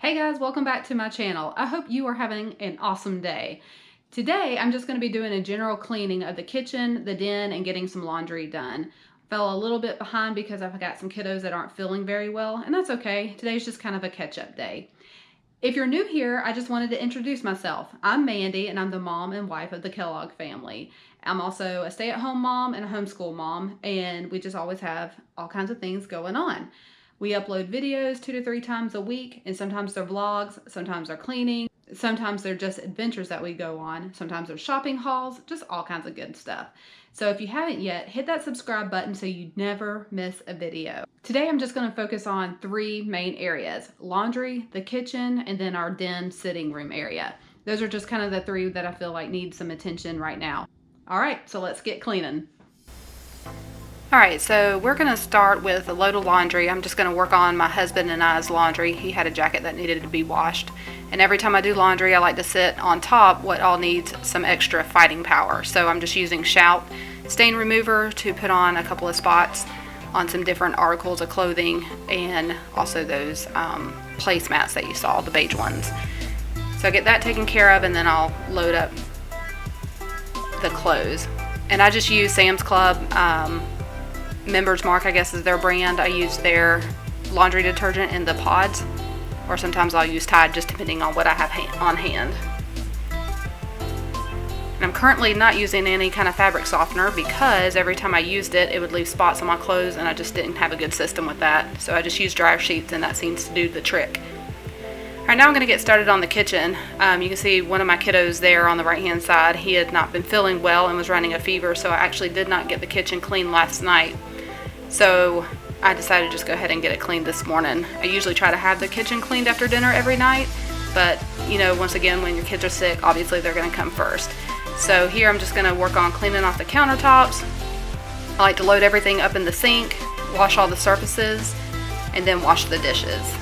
Hey guys, welcome back to my channel. I hope you are having an awesome day. Today, I'm just going to be doing a general cleaning of the kitchen, the den, and getting some laundry done. Fell a little bit behind because I've got some kiddos that aren't feeling very well, and that's okay. Today's just kind of a catch-up day. If you're new here, I just wanted to introduce myself. I'm Mandy, and I'm the mom and wife of the Kellogg family. I'm also a stay-at-home mom and a homeschool mom, and we just always have all kinds of things going on. We upload videos 2 to 3 times a week, and sometimes they're vlogs, sometimes they're cleaning, sometimes they're just adventures that we go on, sometimes they're shopping hauls, just all kinds of good stuff. So if you haven't yet, hit that subscribe button so you never miss a video. Today I'm just going to focus on 3 main areas: laundry, the kitchen, and then our den sitting room area. Those are just kind of the 3 that I feel like need some attention right now. All right, so let's get cleaning. Alright, so we're going to start with a load of laundry. I'm just going to work on my husband and I's laundry. He had a jacket that needed to be washed. And every time I do laundry, I like to sit on top what all needs some extra fighting power. So I'm just using Shout stain remover to put on a couple of spots on some different articles of clothing, and also those placemats that you saw, the beige ones. So I get that taken care of, and then I'll load up the clothes. And I just use Sam's Club Members Mark, I guess is their brand. I use their laundry detergent in the pods, or sometimes I'll use Tide, just depending on what I have on hand. And I'm currently not using any kind of fabric softener because every time I used it, it would leave spots on my clothes, and I just didn't have a good system with that. So I just use dryer sheets, and that seems to do the trick. Alright, now I'm going to get started on the kitchen. You can see one of my kiddos there on the right hand side. He had not been feeling well and was running a fever, so I actually did not get the kitchen cleaned last night. So I decided to just go ahead and get it cleaned this morning. I usually try to have the kitchen cleaned after dinner every night, but you know, once again, when your kids are sick, obviously they're going to come first. So here I'm just going to work on cleaning off the countertops. I like to load everything up in the sink, wash all the surfaces, and then wash the dishes.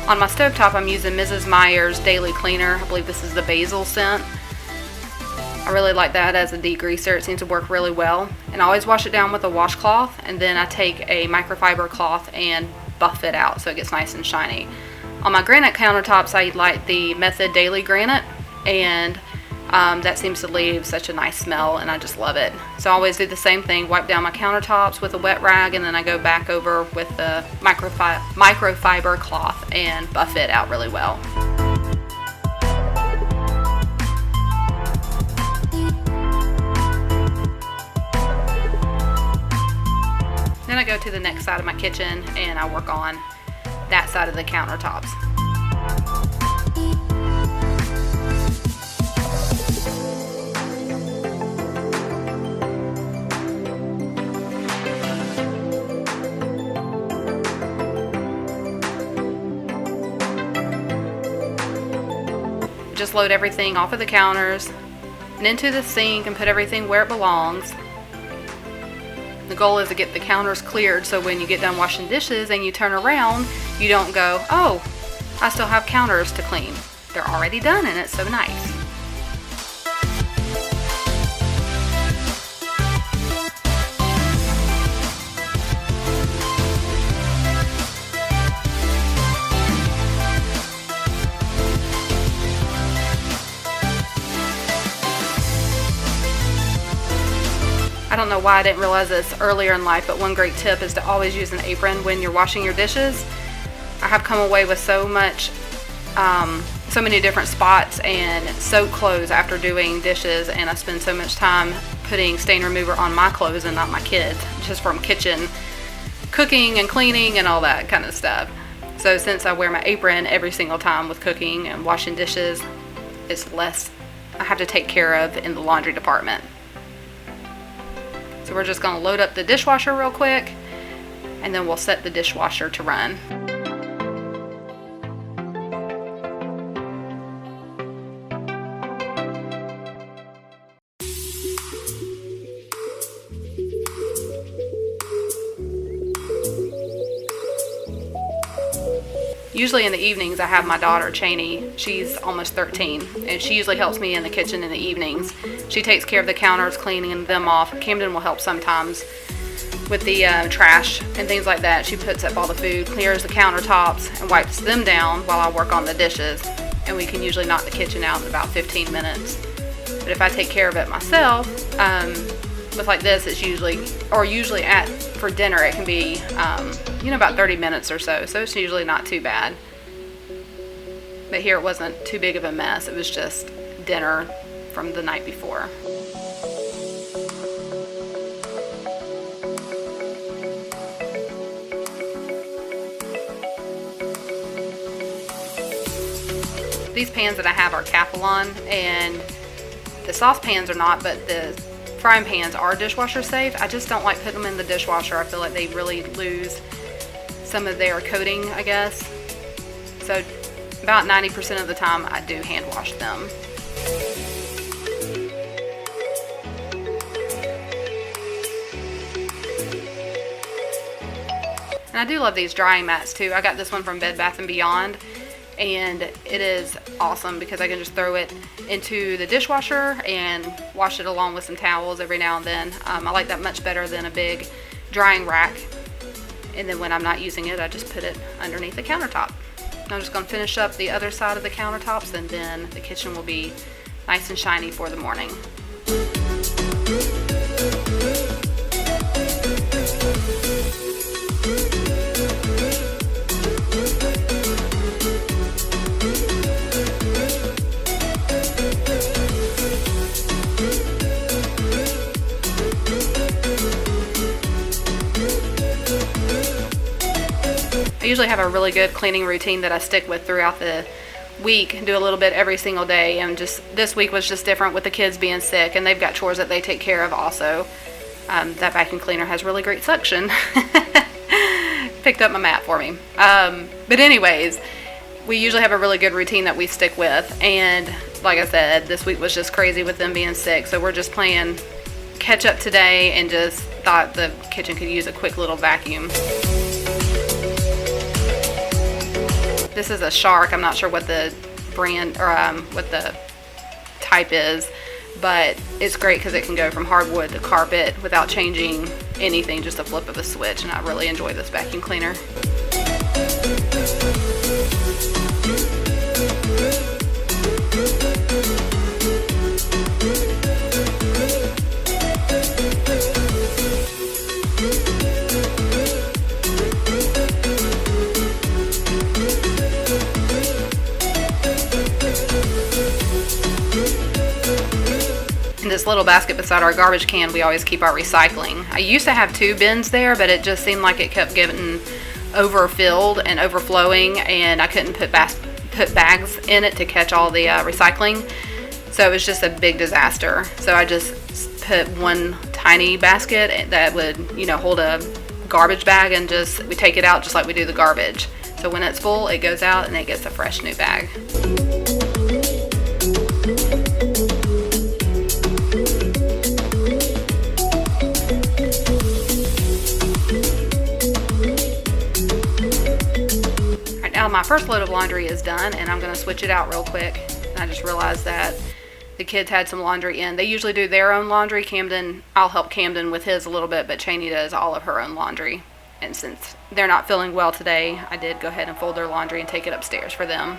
On my stovetop, I'm using Mrs. Meyer's Daily Cleaner. I believe this is the basil scent. I really like that as a degreaser. It seems to work really well. And I always wash it down with a washcloth, and then I take a microfiber cloth and buff it out so it gets nice and shiny. On my granite countertops, I like the Method Daily Granite, and that seems to leave such a nice smell, and I just love it. So I always do the same thing, wipe down my countertops with a wet rag, and then I go back over with the microfiber cloth and buff it out really well. Then I go to the next side of my kitchen and I work on that side of the countertops. Just load everything off of the counters and into the sink and put everything where it belongs. The goal is to get the counters cleared, so when you get done washing dishes and you turn around, you don't go, oh, I still have counters to clean. They're already done, and it's so nice. I don't know why I didn't realize this earlier in life, but one great tip is to always use an apron when you're washing your dishes. I have come away with so many different spots and soaked clothes after doing dishes, and I spend so much time putting stain remover on my clothes and not my kids, just from kitchen cooking and cleaning and all that kind of stuff. So since I wear my apron every single time with cooking and washing dishes, it's less I have to take care of in the laundry department. So we're just going to load up the dishwasher real quick, and then we'll set the dishwasher to run. Usually in the evenings I have my daughter Cheney. She's almost 13, and she usually helps me in the kitchen in the evenings. She takes care of the counters, cleaning them off. Camden will help sometimes. with the trash and things like that. She puts up all the food, clears the countertops, and wipes them down while I work on the dishes. And we can usually knock the kitchen out in about 15 minutes. But if I take care of it myself, with like this, it's usually for dinner, it can be, about 30 minutes or so. So it's usually not too bad. But here it wasn't too big of a mess. It was just dinner from the night before. These pans that I have are Teflon, and the saucepans are not, but the frying pans are dishwasher safe. I just don't like putting them in the dishwasher. I feel like they really lose some of their coating, I guess. So about 90% of the time I do hand wash them. And I do love these drying mats too. I got this one from Bed Bath & Beyond. And it is awesome because I can just throw it into the dishwasher and wash it along with some towels every now and then. I like that much better than a big drying rack. And then when I'm not using it, I just put it underneath the countertop. I'm just going to finish up the other side of the countertops, and then the kitchen will be nice and shiny for the morning. I usually have a really good cleaning routine that I stick with throughout the week and do a little bit every single day, and just this week was just different with the kids being sick, and they've got chores that they take care of also. That vacuum cleaner has really great suction. Picked up my mat for me. But anyways, we usually have a really good routine that we stick with, and like I said, this week was just crazy with them being sick, so we're just playing catch up today and just thought the kitchen could use a quick little vacuum. This is a Shark. I'm not sure what the brand or what the type is, but it's great because it can go from hardwood to carpet without changing anything, just a flip of a switch, and I really enjoy this vacuum cleaner. In this little basket beside our garbage can, we always keep our recycling. I used to have 2 bins there, but it just seemed like it kept getting overfilled and overflowing, and I couldn't put bags in it to catch all the recycling. So it was just a big disaster. So I just put one tiny basket that would, hold a garbage bag, and we take it out just like we do the garbage. So when it's full, it goes out and it gets a fresh new bag. Now my first load of laundry is done, and I'm going to switch it out real quick. And I just realized that the kids had some laundry in. They usually do their own laundry. I'll help Camden with his a little bit, but Cheney does all of her own laundry. And since they're not feeling well today, I did go ahead and fold their laundry and take it upstairs for them.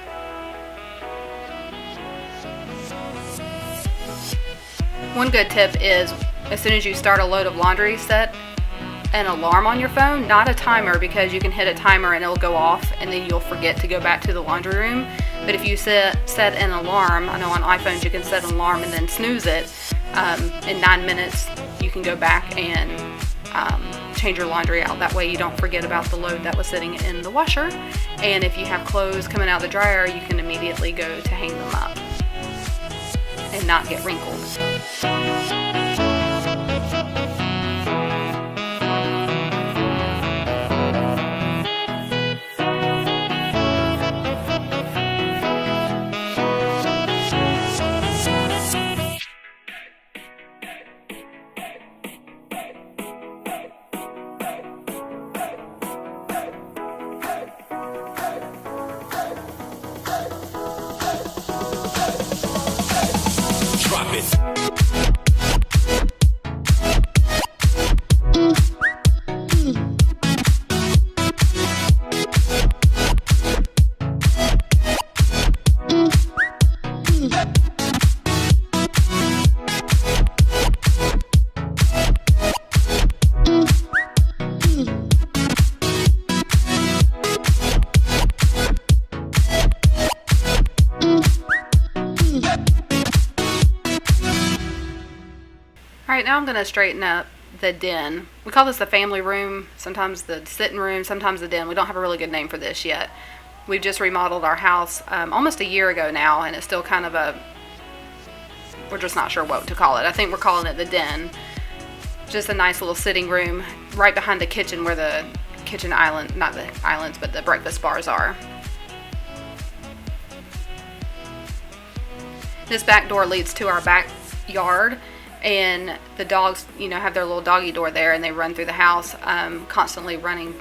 One good tip is, as soon as you start a load of laundry, set an alarm on your phone, not a timer, because you can hit a timer and it'll go off and then you'll forget to go back to the laundry room. But if you set an alarm, I know on iPhones you can set an alarm and then snooze it, in 9 minutes you can go back and change your laundry out. That way you don't forget about the load that was sitting in the washer. And if you have clothes coming out of the dryer, you can immediately go to hang them up and not get wrinkled. Drop it. Alright, now I'm going to straighten up the den. We call this the family room, sometimes the sitting room, sometimes the den. We don't have a really good name for this yet. We've just remodeled our house almost a year ago now, and it's still kind of a, we're just not sure what to call it. I think we're calling it the den. Just a nice little sitting room right behind the kitchen where the kitchen island, not the islands, but the breakfast bars are. This back door leads to our backyard, and the dogs, you know, have their little doggy door there, and they run through the house, constantly running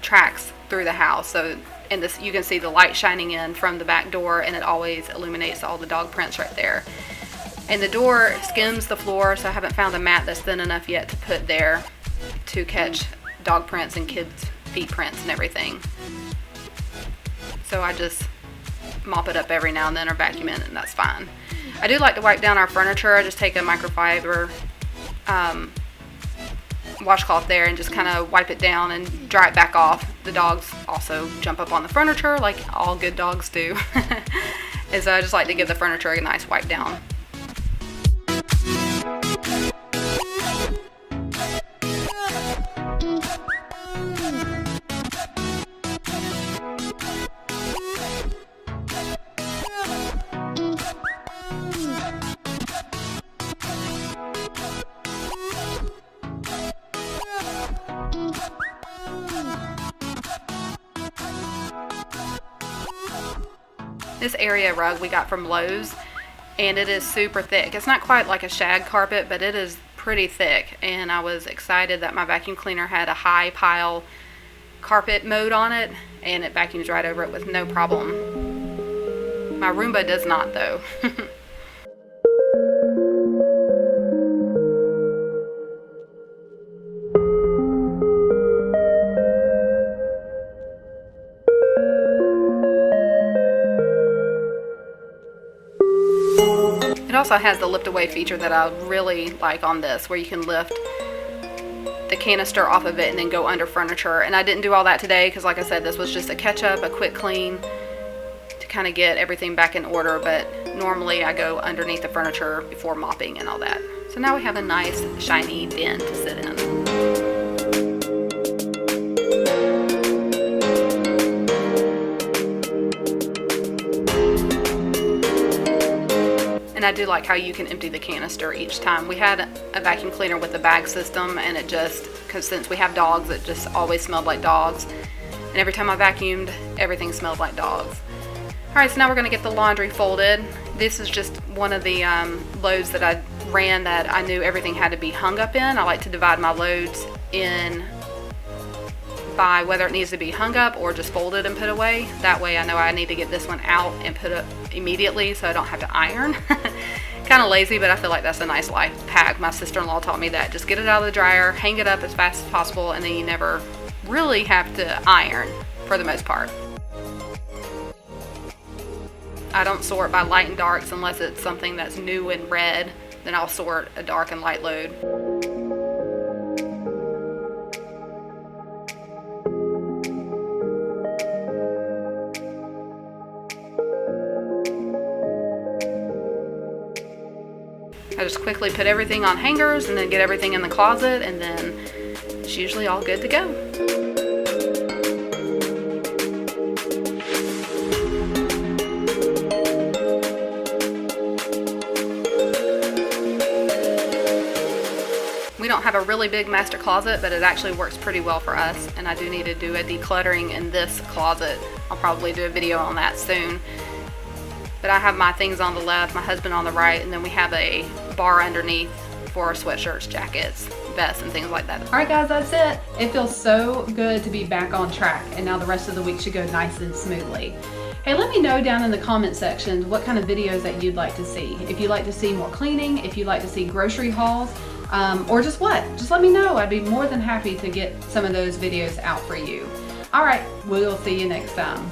tracks through the house. So, and this, you can see the light shining in from the back door, and it always illuminates all the dog prints right there. And the door skims the floor, so I haven't found a mat that's thin enough yet to put there to catch dog prints and kids' feet prints and everything. So I just mop it up every now and then or vacuum it, and that's fine. I do like to wipe down our furniture. I just take a microfiber washcloth there and just kind of wipe it down and dry it back off. The dogs also jump up on the furniture like all good dogs do. And so I just like to give the furniture a nice wipe down. This area rug we got from Lowe's, and it is super thick. It's not quite like a shag carpet, but it is pretty thick, and I was excited that my vacuum cleaner had a high pile carpet mode on it, and it vacuums right over it with no problem. My Roomba does not, though. It also has the lift away feature that I really like on this, where you can lift the canister off of it and then go under furniture. And I didn't do all that today because, like I said, this was just a catch up, a quick clean to kind of get everything back in order. But normally I go underneath the furniture before mopping and all that. So now we have a nice shiny den to sit in. And I do like how you can empty the canister each time. We had a vacuum cleaner with a bag system, and it just, because since we have dogs, it just always smelled like dogs. And every time I vacuumed, everything smelled like dogs. Alright, so now we're going to get the laundry folded. This is just one of the loads that I ran that I knew everything had to be hung up in. I like to divide my loads in by whether it needs to be hung up or just folded and put away. That way I know I need to get this one out and put it immediately so I don't have to iron. Kind of lazy, but I feel like that's a nice life hack. My sister-in-law taught me that. Just get it out of the dryer, hang it up as fast as possible, and then you never really have to iron for the most part. I don't sort by light and darks unless it's something that's new and red. Then I'll sort a dark and light load. I just quickly put everything on hangers and then get everything in the closet, and then it's usually all good to go. We don't have a really big master closet, but it actually works pretty well for us, and I do need to do a decluttering in this closet. I'll probably do a video on that soon. But I have my things on the left, my husband on the right, and then we have a bar underneath for our sweatshirts, jackets, vests, and things like that. All right, guys, that's it. It feels so good to be back on track, and now the rest of the week should go nice and smoothly. Hey, let me know down in the comment section what kind of videos that you'd like to see. If you'd like to see more cleaning, if you'd like to see grocery hauls, or just what. Just let me know. I'd be more than happy to get some of those videos out for you. All right, we'll see you next time.